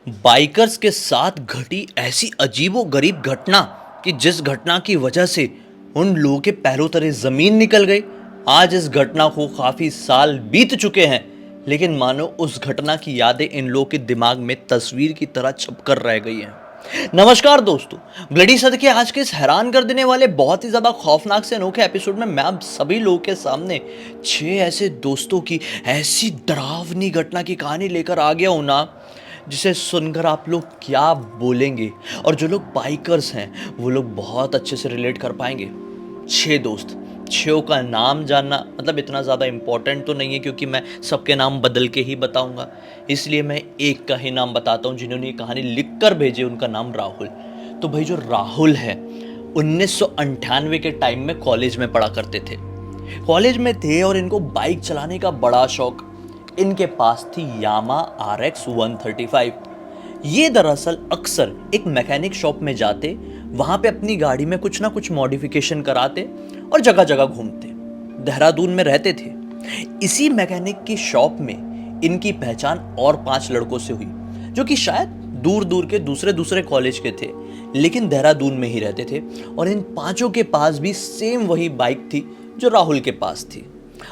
Bikers के साथ घटी ऐसी अजीबोगरीब घटना कि जिस घटना की वजह से उन लोगों के पैरों तले जमीन निकल गई। आज इस घटना को काफी साल बीत चुके हैं, लेकिन मानो उस घटना की यादें इन लोगों के दिमाग में तस्वीर की तरह छपकर रह गई हैं। नमस्कार दोस्तों, ब्लडी सद के आज के इस हैरान कर देने वाले बहुत ही ज्यादा खौफनाक से अनोखे एपिसोड में मैं आप सभी लोगों के सामने 6 ऐसे दोस्तों की ऐसी डरावनी घटना की कहानी लेकर आ गया हूं ना, जिसे सुनकर आप लोग क्या बोलेंगे और जो लोग बाइकर्स हैं वो लोग बहुत अच्छे से रिलेट कर पाएंगे। 6 दोस्त, 6 का नाम जानना मतलब इतना ज़्यादा इम्पोर्टेंट तो नहीं है, क्योंकि मैं सबके नाम बदल के ही बताऊंगा। इसलिए मैं एक का ही नाम बताता हूं जिन्होंने ये कहानी लिख कर भेजी। उनका नाम राहुल। तो भाई जो राहुल है 1998 के टाइम में कॉलेज में पढ़ा करते थे। कॉलेज में थे और इनको बाइक चलाने का बड़ा शौक। इनके पास थी यामा RX 135। ये दरअसल अक्सर एक मैकेनिक शॉप में जाते, वहां पे अपनी गाड़ी में कुछ ना कुछ मॉडिफिकेशन कराते और जगह जगह घूमते। देहरादून में रहते थे। इसी मैकेनिक की शॉप में इनकी पहचान और 5 लड़कों से हुई, जो कि शायद दूर दूर के दूसरे दूसरे कॉलेज के थे, लेकिन देहरादून में ही रहते थे। और इन 5 के पास भी सेम वही बाइक थी जो राहुल के पास थी।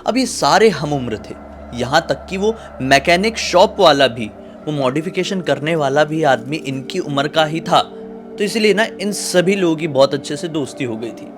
अब ये सारे हम उम्र थे, यहाँ तक कि वो मैकेनिक शॉप वाला भी, वो मॉडिफिकेशन करने वाला भी आदमी इनकी उम्र का ही था। तो इसलिए ना इन सभी लोगों की बहुत अच्छे से दोस्ती हो गई थी।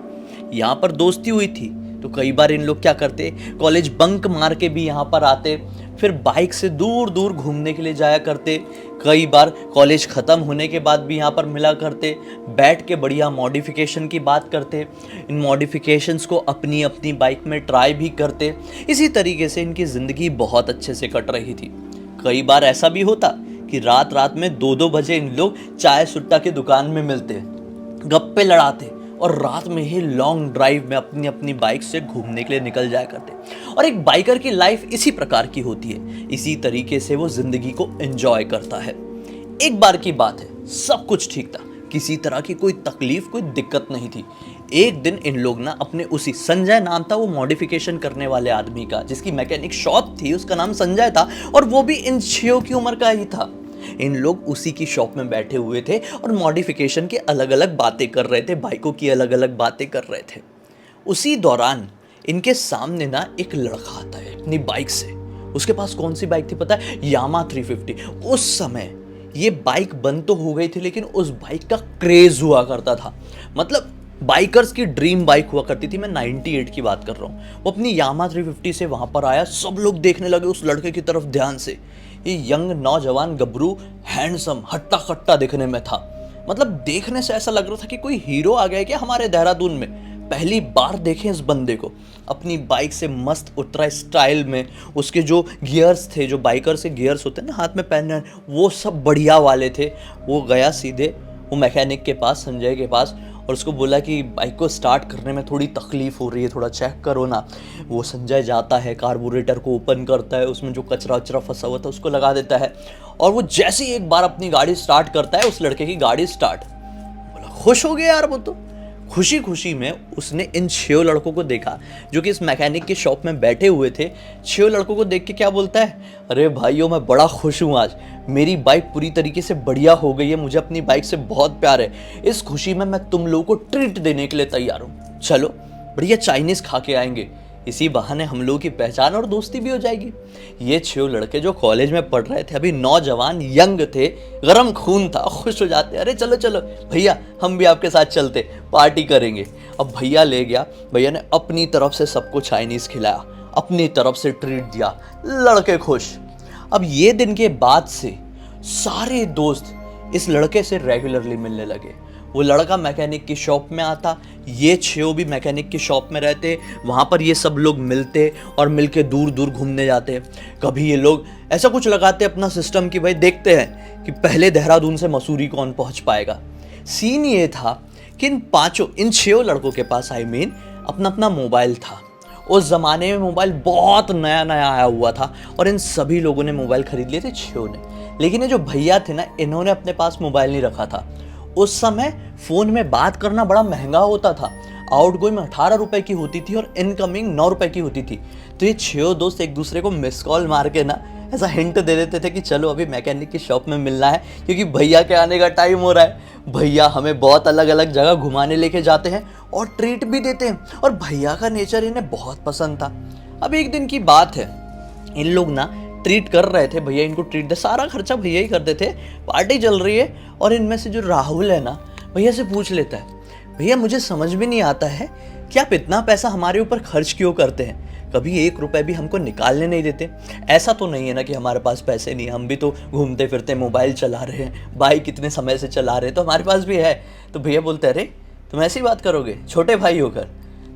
यहाँ पर दोस्ती हुई थी तो कई बार इन लोग क्या करते, कॉलेज बंक मार के भी यहाँ पर आते, फिर बाइक से दूर दूर घूमने के लिए जाया करते। कई बार कॉलेज ख़त्म होने के बाद भी यहाँ पर मिला करते, बैठ के बढ़िया मॉडिफिकेशन की बात करते, इन मॉडिफिकेशंस को अपनी अपनी बाइक में ट्राई भी करते। इसी तरीके से इनकी ज़िंदगी बहुत अच्छे से कट रही थी। कई बार ऐसा भी होता कि रात रात में 2-2 बजे इन लोग चाय सुट्टा की दुकान में मिलते, गप्पे लड़ाते और रात में ही लॉन्ग ड्राइव में अपनी अपनी बाइक से घूमने के लिए निकल जाया करते। और एक बाइकर की लाइफ इसी प्रकार की होती है। इसी तरीके से वो जिंदगी को एंजॉय करता है। एक बार की बात है, सब कुछ ठीक था, किसी तरह की कोई तकलीफ कोई दिक्कत नहीं थी। एक दिन इन लोग ना अपने उसी, संजय नाम था वो मॉडिफिकेशन करने वाले आदमी का, जिसकी मैकेनिक शॉप थी, उसका नाम संजय था और वो भी इन 6 की उम्र का ही था। इन लोग उसी की शॉप में बैठे हुए थे और मॉडिफिकेशन की अलग अलग बातें कर रहे थे, बाइकों की अलग अलग बातें कर रहे थे। उसी दौरान इनके सामने ना एक लड़का आता है अपनी बाइक से। उसके पास कौन सी बाइक थी पता है? यामा 350। उस समय ये बाइक बंद तो हो गई थी, लेकिन उस बाइक का क्रेज हुआ करता था। मतलब बाइकर्स की ड्रीम बाइक हुआ करती थी। मैं 98 की बात कर रहा हूँ। वो अपनी यामा 350 से वहां पर आया। सब लोग देखने लगे उस लड़के की तरफ ध्यान से। ये यंग नौजवान गबरू, हैंडसम, हट्टा कट्टा दिखने में था। मतलब देखने से ऐसा लग रहा था कि कोई हीरो आ गया है क्या हमारे देहरादून में। पहली बार देखे इस बंदे को। अपनी बाइक से मस्त उतरा स्टाइल में। उसके जो गियर्स थे, जो बाइकर से गियर्स होते हैं ना हाथ में पहनने, वो सब बढ़िया वाले थे। वो गया सीधे वो मैकेनिक के पास, संजय के पास, और उसको बोला कि बाइक को स्टार्ट करने में थोड़ी तकलीफ़ हो रही है, थोड़ा चेक करो ना। वो संजय जाता है, कार्बोरेटर को ओपन करता है, उसमें जो कचरा वचरा फंसा हुआ था उसको लगा देता है। और वो जैसे ही एक बार अपनी गाड़ी स्टार्ट करता है, उस लड़के की गाड़ी स्टार्ट। बोला खुश हो गया यार वो तो। खुशी खुशी में उसने इन 6 लड़कों को देखा जो कि इस मैकेनिक की शॉप में बैठे हुए थे। 6 लड़कों को देख के क्या बोलता है, अरे भाइयों मैं बड़ा खुश हूँ, आज मेरी बाइक पूरी तरीके से बढ़िया हो गई है, मुझे अपनी बाइक से बहुत प्यार है। इस खुशी में मैं तुम लोगों को ट्रीट देने के लिए तैयार हूँ। चलो बढ़िया चाइनीज खा के आएंगे, इसी बहाने हम लोगों की पहचान और दोस्ती भी हो जाएगी। ये 6 लड़के जो कॉलेज में पढ़ रहे थे, अभी नौजवान यंग थे, गरम खून था, खुश हो जाते, अरे चलो चलो भैया हम भी आपके साथ चलते, पार्टी करेंगे। अब भैया ले गया। भैया ने अपनी तरफ से सबको चाइनीज खिलाया, अपनी तरफ से ट्रीट दिया, लड़के खुश। अब ये दिन के बाद से सारे दोस्त इस लड़के से रेगुलरली मिलने लगे। वो लड़का मैकेनिक की शॉप में आता, ये 6 भी मैकेनिक की शॉप में रहते। वहाँ पर ये सब लोग मिलते और मिलके दूर दूर घूमने जाते। कभी ये लोग ऐसा कुछ लगाते अपना सिस्टम कि भाई देखते हैं कि पहले देहरादून से मसूरी कौन पहुँच पाएगा। सीन ये था कि इन 6 लड़कों के पास अपना अपना मोबाइल था। उस ज़माने में मोबाइल बहुत नया नया आया हुआ था और इन सभी लोगों ने मोबाइल खरीद लिए थे, 6 ने। लेकिन ये जो भैया थे ना, इन्होंने अपने पास मोबाइल नहीं रखा था। उस समय फ़ोन में बात करना बड़ा महंगा होता था। आउटगोइंग 18 रुपए की होती थी और इनकमिंग 9 रुपए की होती थी। तो ये 6 दोस्त एक दूसरे को मिस कॉल मार के ना ऐसा हिंट दे देते थे कि चलो अभी मैकेनिक की शॉप में मिलना है क्योंकि भैया के आने का टाइम हो रहा है। भैया हमें बहुत अलग अलग जगह घुमाने लेके जाते हैं और ट्रीट भी देते हैं और भैया का नेचर इन्हें बहुत पसंद था। अब एक दिन की बात है, इन लोग ना ट्रीट कर रहे थे, भैया इनको ट्रीट दे, सारा खर्चा भैया ही करते थे, पार्टी चल रही है और इनमें से जो राहुल है ना भैया से पूछ लेता है, भैया मुझे समझ में नहीं आता है कि आप इतना पैसा हमारे ऊपर खर्च क्यों करते हैं, कभी 1 रुपए भी हमको निकालने नहीं देते। ऐसा तो नहीं है ना कि हमारे पास पैसे नहीं, हम भी तो घूमते फिरते मोबाइल चला रहे हैं, बाइक कितने समय से चला रहे हैं, तो हमारे पास भी है। तो भैया बोलते हैं, अरे तुम ऐसी बात करोगे छोटे भाई होकर।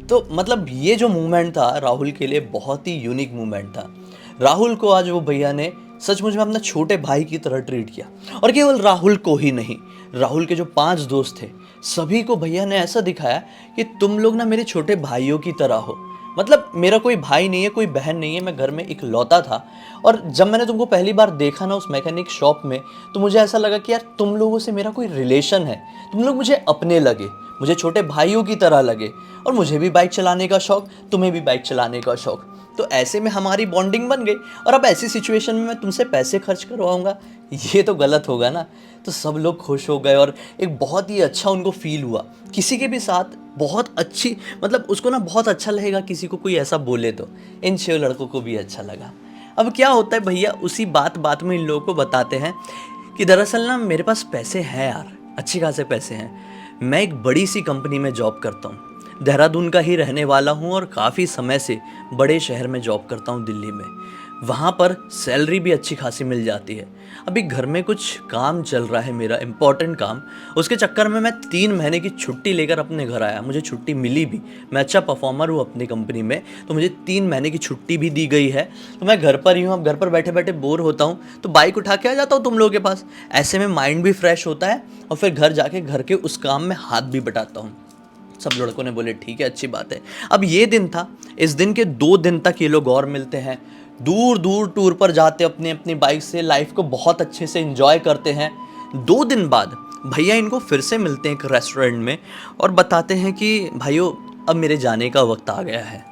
तो मतलब ये जो मूवमेंट था राहुल के लिए बहुत ही यूनिक मूवमेंट था। राहुल को आज वो भैया ने सचमुच में अपना छोटे भाई की तरह ट्रीट किया। और केवल राहुल को ही नहीं, राहुल के जो 5 दोस्त थे सभी को भैया ने ऐसा दिखाया कि तुम लोग ना मेरे छोटे भाइयों की तरह हो। मतलब मेरा कोई भाई नहीं है, कोई बहन नहीं है, मैं घर में इकलौता था। और जब मैंने तुमको पहली बार देखा ना उस मैकेनिक शॉप में, तो मुझे ऐसा लगा कि यार तुम लोगों से मेरा कोई रिलेशन है, तुम लोग मुझे अपने लगे, मुझे छोटे भाइयों की तरह लगे। और मुझे भी बाइक चलाने का शौक, तुम्हें भी बाइक चलाने का शौक, तो ऐसे में हमारी बॉन्डिंग बन गई। और अब ऐसी सिचुएशन में मैं तुमसे पैसे खर्च करवाऊंगा, ये तो गलत होगा ना। तो सब लोग खुश हो गए और एक बहुत ही अच्छा उनको फील हुआ। किसी के भी साथ बहुत अच्छी, मतलब उसको ना बहुत अच्छा लगेगा किसी को कोई ऐसा बोले तो। इन 6 लड़कों को भी अच्छा लगा। अब क्या होता है, भैया उसी बात बात में इन लोगों को बताते हैं कि दरअसल ना मेरे पास पैसे हैं यार, अच्छे खासे पैसे हैं। मैं एक बड़ी सी कंपनी में जॉब करता हूँ, देहरादून का ही रहने वाला हूँ और काफ़ी समय से बड़े शहर में जॉब करता हूँ दिल्ली में। वहाँ पर सैलरी भी अच्छी खासी मिल जाती है। अभी घर में कुछ काम चल रहा है मेरा, इम्पॉर्टेंट काम, उसके चक्कर में मैं 3 महीने की छुट्टी लेकर अपने घर आया। मुझे छुट्टी मिली भी, मैं अच्छा परफॉर्मर हूँ अपनी कंपनी में, तो मुझे 3 महीने की छुट्टी भी दी गई है। तो मैं घर पर ही हूँ, अब घर पर बैठे बैठे बोर होता हूँ तो बाइक उठा के आ जाता हूँ तुम लोगों के पास। ऐसे में माइंड भी फ्रेश होता है और फिर घर जाके घर के उस काम में हाथ भी बटाता हूँ। सब लड़कों ने बोले ठीक है, अच्छी बात है। अब ये दिन था, इस दिन के 2 दिन तक ये लोग और मिलते हैं, दूर दूर टूर पर जाते अपनी अपनी बाइक से, लाइफ को बहुत अच्छे से एंजॉय करते हैं। 2 दिन बाद भैया इनको फिर से मिलते हैं एक रेस्टोरेंट में और बताते हैं कि भाइयों अब मेरे जाने का वक्त आ गया है।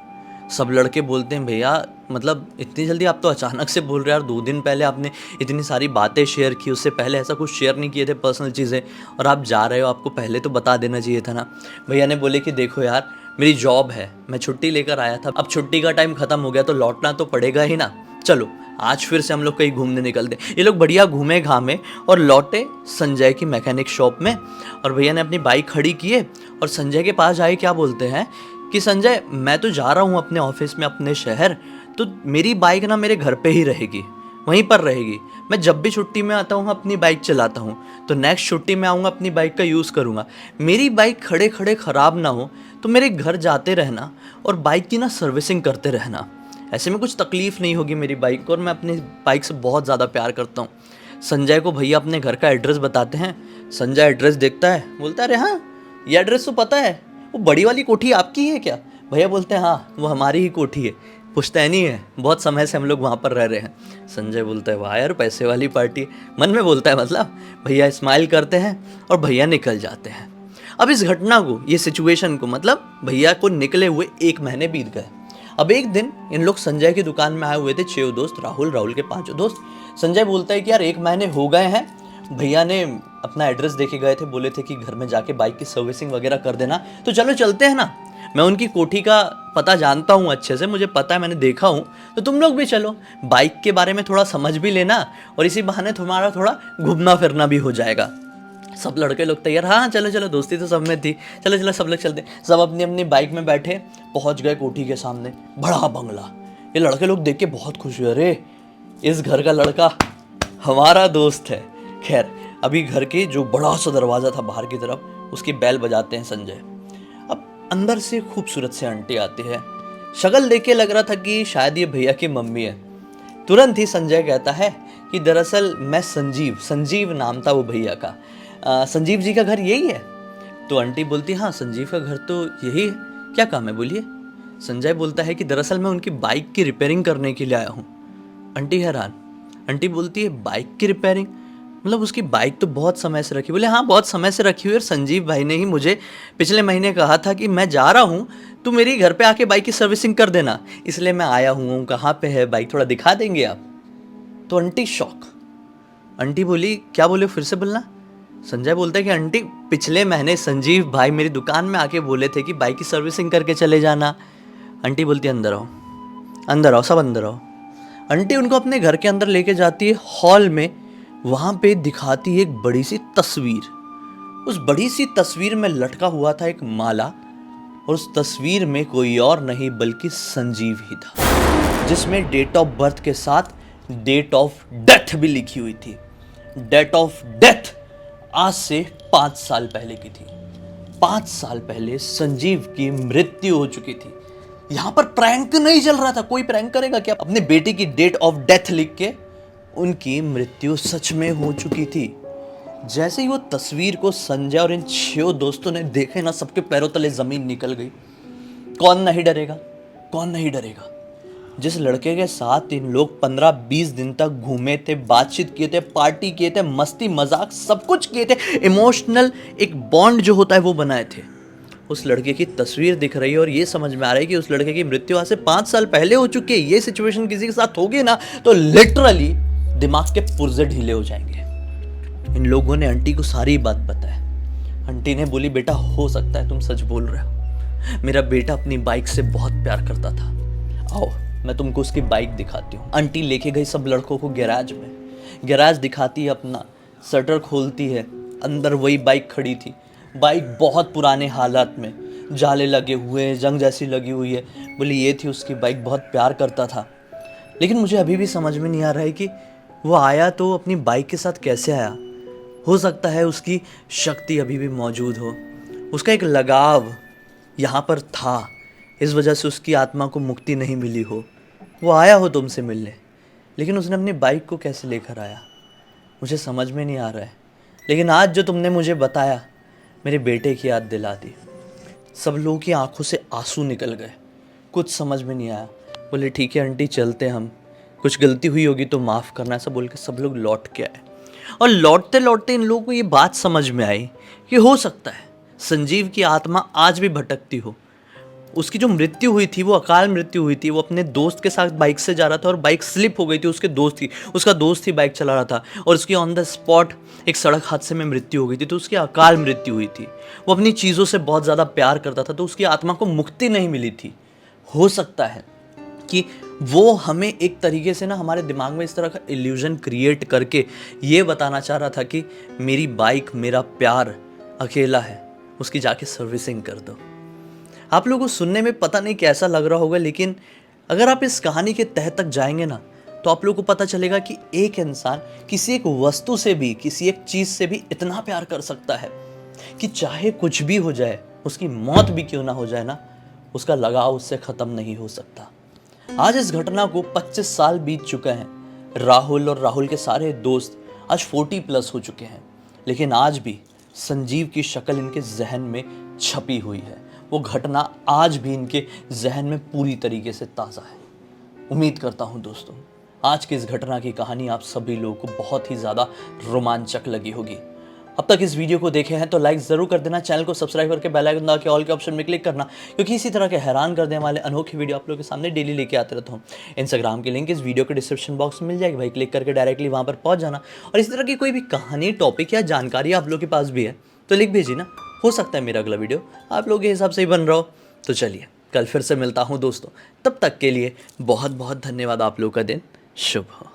सब लड़के बोलते हैं भैया मतलब इतनी जल्दी आप तो अचानक से बोल रहे हैं यार, 2 दिन पहले आपने इतनी सारी बातें शेयर की, उससे पहले ऐसा कुछ शेयर नहीं किए थे पर्सनल चीज़ें, और आप जा रहे हो, आपको पहले तो बता देना चाहिए था ना। भैया ने बोले कि देखो यार मेरी जॉब है, मैं छुट्टी लेकर आया था, अब छुट्टी का टाइम ख़त्म हो गया तो लौटना तो पड़ेगा ही ना, चलो आज फिर से हम लोग कहीं घूमने निकलते। ये लोग बढ़िया घूमे घामे और लौटे संजय की मैकेनिक शॉप में। और भैया ने अपनी बाइक खड़ी किए और संजय के पास आए, क्या बोलते हैं कि संजय मैं तो जा रहा हूँ अपने ऑफिस में, अपने शहर, तो मेरी बाइक ना मेरे घर पे ही रहेगी, वहीं पर रहेगी। मैं जब भी छुट्टी में आता हूँ अपनी बाइक चलाता हूँ, तो नेक्स्ट छुट्टी में आऊँगा अपनी बाइक का यूज़ करूँगा। मेरी बाइक खड़े खड़े ख़राब ना हो तो मेरे घर जाते रहना और बाइक की ना सर्विसिंग करते रहना, ऐसे में कुछ तकलीफ़ नहीं होगी मेरी बाइक को, और मैं अपनी बाइक से बहुत ज़्यादा प्यार करता हूँ। संजय को भैया अपने घर का एड्रेस बताते हैं। संजय एड्रेस देखता है, बोलता है अरे हाँ ये एड्रेस तो पता है, वो बड़ी वाली कोठी आपकी है क्या? भैया बोलते हैं हाँ वो हमारी ही कोठी है, पुश्तैनी है, बहुत समय से हम लोग वहाँ पर रह रहे हैं। संजय बोलता है वाह यार पैसे वाली पार्टी, मन में बोलता है मतलब। भैया स्माइल करते हैं और भैया निकल जाते हैं। अब इस घटना को, ये सिचुएशन को, मतलब भैया को निकले हुए 1 महीने बीत गए। अब एक दिन इन लोग संजय की दुकान में आए हुए थे 6 दोस्त, राहुल के 5 दोस्त। संजय बोलता है कि यार 1 महीने हो गए हैं, भैया ने अपना एड्रेस देके गए थे, बोले थे कि घर में जाके बाइक की सर्विसिंग वगैरह कर देना, तो चलो चलते हैं ना। मैं उनकी कोठी का पता जानता हूँ अच्छे से, मुझे पता है, मैंने देखा हूँ, तो तुम लोग भी चलो, बाइक के बारे में थोड़ा समझ भी लेना और इसी बहाने तुम्हारा थोड़ा घूमना फिरना भी हो जाएगा। सब लड़के लोग तैयार, हाँ चलो चलो, दोस्ती तो सब में थी, चलो चलो सब लोग चलते। सब अपनी अपनी बाइक में बैठे, पहुँच गए कोठी के सामने, बड़ा बंगला। ये लड़के लोग देख के बहुत खुश हुए, अरे इस घर का लड़का हमारा दोस्त है। खैर अभी घर के जो बड़ा सा दरवाज़ा था बाहर की तरफ, उसकी बेल बजाते हैं संजय। अब अंदर से खूबसूरत से आंटी आती है, शक्ल देख के लग रहा था कि शायद ये भैया की मम्मी है। तुरंत ही संजय कहता है कि दरअसल मैं संजीव नाम था वो भैया का, संजीव जी का घर यही है? तो आंटी बोलती हाँ संजीव का घर तो यही है, क्या काम है बोलिए। संजय बोलता है कि दरअसल मैं उनकी बाइक की रिपेयरिंग करने के लिए आया हूँ। आंटी हैरान, आंटी बोलती है बाइक की रिपेयरिंग, मतलब उसकी बाइक तो बहुत समय से रखी। बोले हाँ बहुत समय से रखी हुई, और संजीव भाई ने ही मुझे पिछले महीने कहा था कि मैं जा रहा हूँ तो मेरी घर पे आके बाइक की सर्विसिंग कर देना, इसलिए मैं आया हूँ। कहाँ पे है बाइक, थोड़ा दिखा देंगे आप? तो आंटी शॉक। आंटी बोली क्या बोले, फिर से बोलना। संजय बोलता है कि आंटी पिछले महीने संजीव भाई मेरी दुकान में आके बोले थे कि बाइक की सर्विसिंग करके चले जाना। आंटी बोलती है अंदर आओ, अंदर आओ, सब अंदर आओ। आंटी उनको अपने घर के अंदर लेके जाती है हॉल में। वहाँ पे दिखाती है एक बड़ी सी तस्वीर। उस बड़ी सी तस्वीर में लटका हुआ था एक माला, और उस तस्वीर में कोई और नहीं बल्कि संजीव ही था, जिसमें डेट ऑफ बर्थ के साथ डेट ऑफ डेथ भी लिखी हुई थी। डेट ऑफ डेथ आज से 5 साल पहले की थी। 5 साल पहले संजीव की मृत्यु हो चुकी थी। यहां पर प्रैंक नहीं चल रहा था। कोई प्रैंक करेगा क्या? अपने बेटे की डेट ऑफ डेथ लिख के उनकी मृत्यु सच में हो चुकी थी। जैसे ही वो तस्वीर को संजय और इन 6 दोस्तों ने देखे ना, सबके पैरों तले जमीन निकल गई। कौन नहीं डरेगा, कौन नहीं डरेगा। जिस लड़के के साथ इन लोग 15-20 दिन तक घूमे थे, बातचीत किए थे, पार्टी किए थे, मस्ती मजाक सब कुछ किए थे, इमोशनल एक बॉन्ड जो होता है वो बनाए थे, उस लड़के की तस्वीर दिख रही है और ये समझ में आ रहा है कि उस लड़के की मृत्यु आज से 5 साल पहले हो चुकी है। ये सिचुएशन किसी के साथ होगी ना तो लिटरली दिमाग के पुर्जे ढीले हो जाएंगे। इन लोगों ने आंटी को सारी बात बताई। आंटी ने बोली बेटा हो सकता है तुम सच बोल रहे हो, मेरा बेटा अपनी बाइक से बहुत प्यार करता था, आओ मैं तुमको उसकी बाइक दिखाती हूँ। आंटी लेके गई सब लड़कों को गैराज में। गैराज दिखाती है अपना, शटर खोलती है, अंदर वही बाइक खड़ी थी। बाइक बहुत पुराने हालात में, जाले लगे हुए हैं, जंग जैसी लगी हुई है। बोली ये थी उसकी बाइक, बहुत प्यार करता था। लेकिन मुझे अभी भी समझ में नहीं आ रहा है कि वो आया तो अपनी बाइक के साथ कैसे आया। हो सकता है उसकी शक्ति अभी भी मौजूद हो, उसका एक लगाव यहाँ पर था, इस वजह से उसकी आत्मा को मुक्ति नहीं मिली हो। वो आया हो तुमसे मिलने, लेकिन उसने अपनी बाइक को कैसे लेकर आया मुझे समझ में नहीं आ रहा है। लेकिन आज जो तुमने मुझे बताया मेरे बेटे की याद दिला दी। सब लोगों की आंखों से आंसू निकल गए, कुछ समझ में नहीं आया। बोले ठीक है आंटी चलते हम, कुछ गलती हुई होगी तो माफ़ करना, ऐसा बोल के सब लोग लौट के आए। और लौटते लौटते इन लोगों को ये बात समझ में आई कि हो सकता है संजीव की आत्मा आज भी भटकती हो। उसकी जो मृत्यु हुई थी वो अकाल मृत्यु हुई थी। वो अपने दोस्त के साथ बाइक से जा रहा था और बाइक स्लिप हो गई थी उसके दोस्त की। उसका दोस्त ही बाइक चला रहा था और उसकी ऑन द स्पॉट एक सड़क हादसे में मृत्यु हो गई थी, तो उसकी अकाल मृत्यु हुई थी। वो अपनी चीज़ों से बहुत ज़्यादा प्यार करता था, तो उसकी आत्मा को मुक्ति नहीं मिली थी। हो सकता है कि वो हमें एक तरीके से ना हमारे दिमाग में इस तरह का इल्यूजन क्रिएट करके ये बताना चाह रहा था कि मेरी बाइक मेरा प्यार अकेला है, उसकी जाके सर्विसिंग कर दो। आप लोगों को सुनने में पता नहीं कैसा लग रहा होगा, लेकिन अगर आप इस कहानी के तह तक जाएंगे ना तो आप लोगों को पता चलेगा कि एक इंसान किसी एक वस्तु से भी, किसी एक चीज़ से भी इतना प्यार कर सकता है कि चाहे कुछ भी हो जाए, उसकी मौत भी क्यों ना हो जाए ना, उसका लगाव उससे ख़त्म नहीं हो सकता। आज इस घटना को 25 साल बीत चुके हैं। राहुल और राहुल के सारे दोस्त आज 40+ हो चुके हैं, लेकिन आज भी संजीव की शक्ल इनके जहन में छपी हुई है। वो घटना आज भी इनके जहन में पूरी तरीके से ताज़ा है। उम्मीद करता हूँ दोस्तों आज की इस घटना की कहानी आप सभी लोगों को बहुत ही ज़्यादा रोमांचक लगी होगी। अब तक इस वीडियो को देखे हैं तो लाइक ज़रूर कर देना, चैनल को सब्सक्राइब करके बेल आइकन दबा के ऑल के ऑप्शन में क्लिक करना, क्योंकि इसी तरह के हैरान कर देने वाले अनोखे वीडियो आप लोगों के सामने डेली लेके आते रहता हूँ। इंस्टाग्राम की लिंक इस वीडियो के डिस्क्रिप्शन बॉक्स में मिल जाएगी, भाई क्लिक करके डायरेक्टली वहाँ पर पहुँच जाना। और इसी तरह की कोई भी कहानी, टॉपिक या जानकारी आप लोगों के पास भी है तो लिख भेजिए ना, हो सकता है मेरा अगला वीडियो आप लोगों के हिसाब से ही बन रहा हो। तो चलिए कल फिर से मिलता हूँ दोस्तों, तब तक के लिए बहुत बहुत धन्यवाद। आप लोगों का दिन शुभ हो।